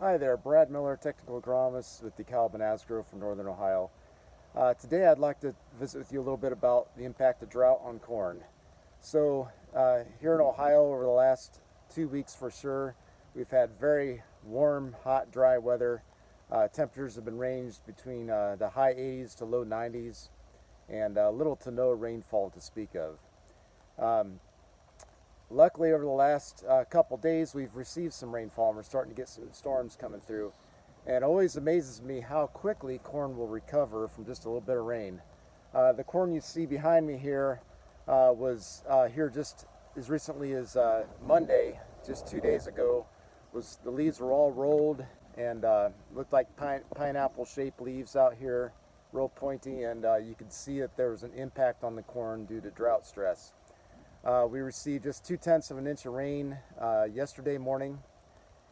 Hi there, Brad Miller, technical agronomist with Dekalb Asgrow from Northern Ohio. Today I'd like to visit with you a little bit about the impact of drought on corn. Here in Ohio over the last 2 weeks for sure, we've had very warm, hot, dry weather. Temperatures have been ranged between the high 80s to low 90s and little to no rainfall to speak of. Luckily, over the last couple days, we've received some rainfall and we're starting to get some storms coming through. And it always amazes me how quickly corn will recover from just a little bit of rain. The corn you see behind me here was here just as recently as Monday, just 2 days ago. The leaves were all rolled and looked like pineapple-shaped leaves out here, real pointy, and you could see that there was an impact on the corn due to drought stress. We received just 0.2 of an inch of rain yesterday morning,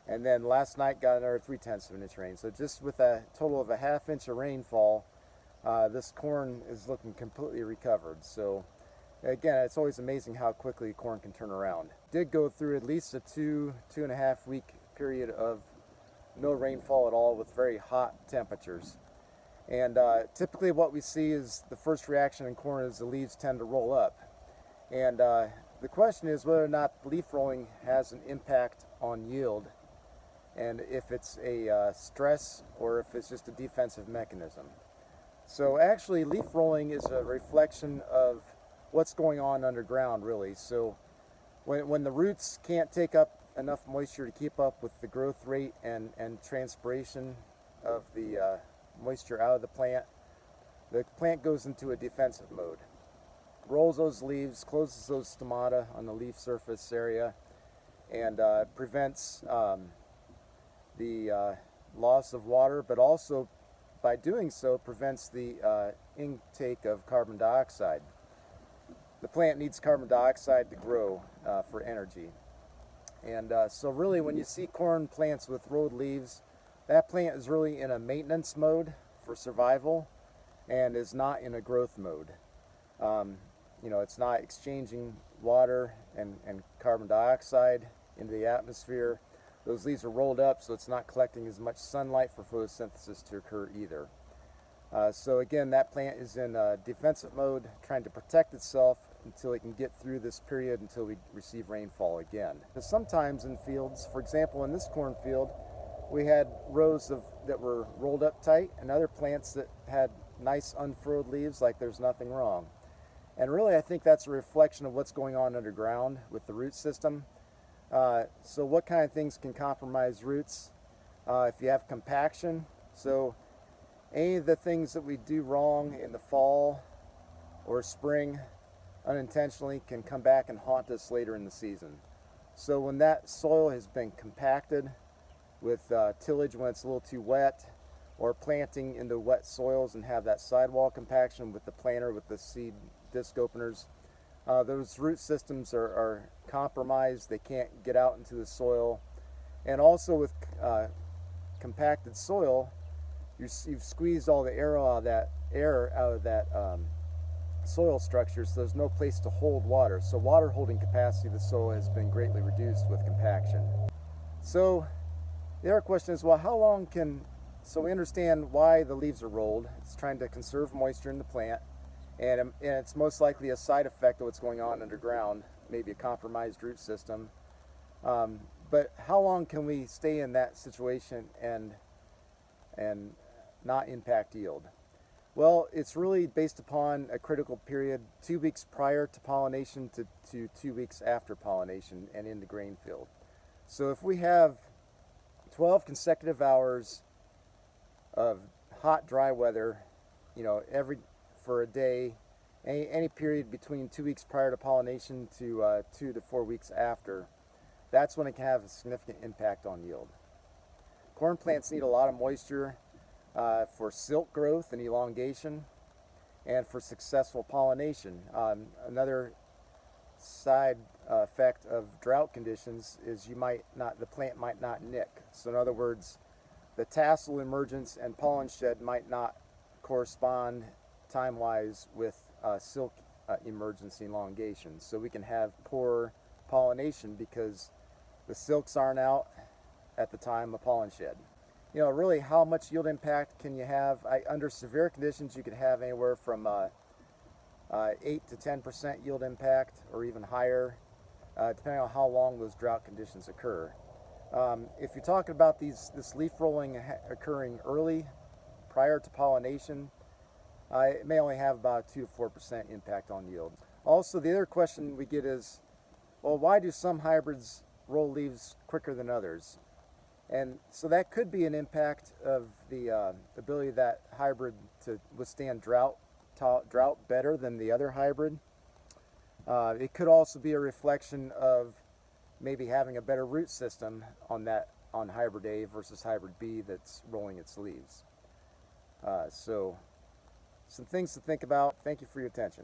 and then last night got another 0.3 of an inch of rain. So just with a total of a ½ inch of rainfall, this corn is looking completely recovered. So again, it's always amazing how quickly corn can turn around. Did go through at least a 2.5 week period of no rainfall at all with very hot temperatures. And typically what we see is the first reaction in corn is the leaves tend to roll up. And the question is whether or not leaf rolling has an impact on yield, and if it's a stress or if it's just a defensive mechanism. So actually leaf rolling is a reflection of what's going on underground, really. So when the roots can't take up enough moisture to keep up with the growth rate and transpiration of the moisture out of the plant goes into a defensive mode. Rolls those leaves, closes those stomata on the leaf surface area, and prevents the loss of water, but also by doing so prevents the intake of carbon dioxide. The plant needs carbon dioxide to grow for energy. And so really when you see corn plants with rolled leaves, that plant is really in a maintenance mode for survival and is not in a growth mode. It's not exchanging water and carbon dioxide into the atmosphere. Those leaves are rolled up, so it's not collecting as much sunlight for photosynthesis to occur either. So again, that plant is in defensive mode, trying to protect itself until it can get through this period until we receive rainfall again. Because sometimes in fields, for example in this cornfield, we had rows that were rolled up tight and other plants that had nice unfurled leaves like there's nothing wrong. And really, I think that's a reflection of what's going on underground with the root system. So what kind of things can compromise roots? If you have compaction, so any of the things that we do wrong in the fall or spring unintentionally can come back and haunt us later in the season. So when that soil has been compacted with tillage when it's a little too wet, or planting into wet soils and have that sidewall compaction with the planter with the seed disc openers, those root systems are compromised. They can't get out into the soil. And also with compacted soil, you've squeezed all the air out of that soil structure, so there's no place to hold water. So water holding capacity of the soil has been greatly reduced with compaction. So the other question is, well, how long so we understand why the leaves are rolled. It's trying to conserve moisture in the plant, and it's most likely a side effect of what's going on underground, maybe a compromised root system. But how long can we stay in that situation and not impact yield? Well, it's really based upon a critical period, 2 weeks prior to pollination to 2 weeks after pollination and in the grain field. So if we have 12 consecutive hours of hot, dry weather, for a day, any period between 2 weeks prior to pollination to 2 to 4 weeks after, that's when it can have a significant impact on yield. Corn plants need a lot of moisture for silk growth and elongation and for successful pollination. Another side effect of drought conditions is the plant might not nick. So in other words, the tassel emergence and pollen shed might not correspond time-wise with silk emergence and elongation. So we can have poor pollination because the silks aren't out at the time of pollen shed. You know, really how much yield impact can you have? Under severe conditions, you could have anywhere from 8 to 10% yield impact, or even higher, depending on how long those drought conditions occur. If you're talking about this leaf rolling occurring early, prior to pollination, it may only have about a 2 to 4% impact on yield. Also, the other question we get is, well, why do some hybrids roll leaves quicker than others? And so that could be an impact of the ability of that hybrid to withstand drought better than the other hybrid. It could also be a reflection of maybe having a better root system on hybrid A versus hybrid B that's rolling its leaves. So some things to think about. Thank you for your attention.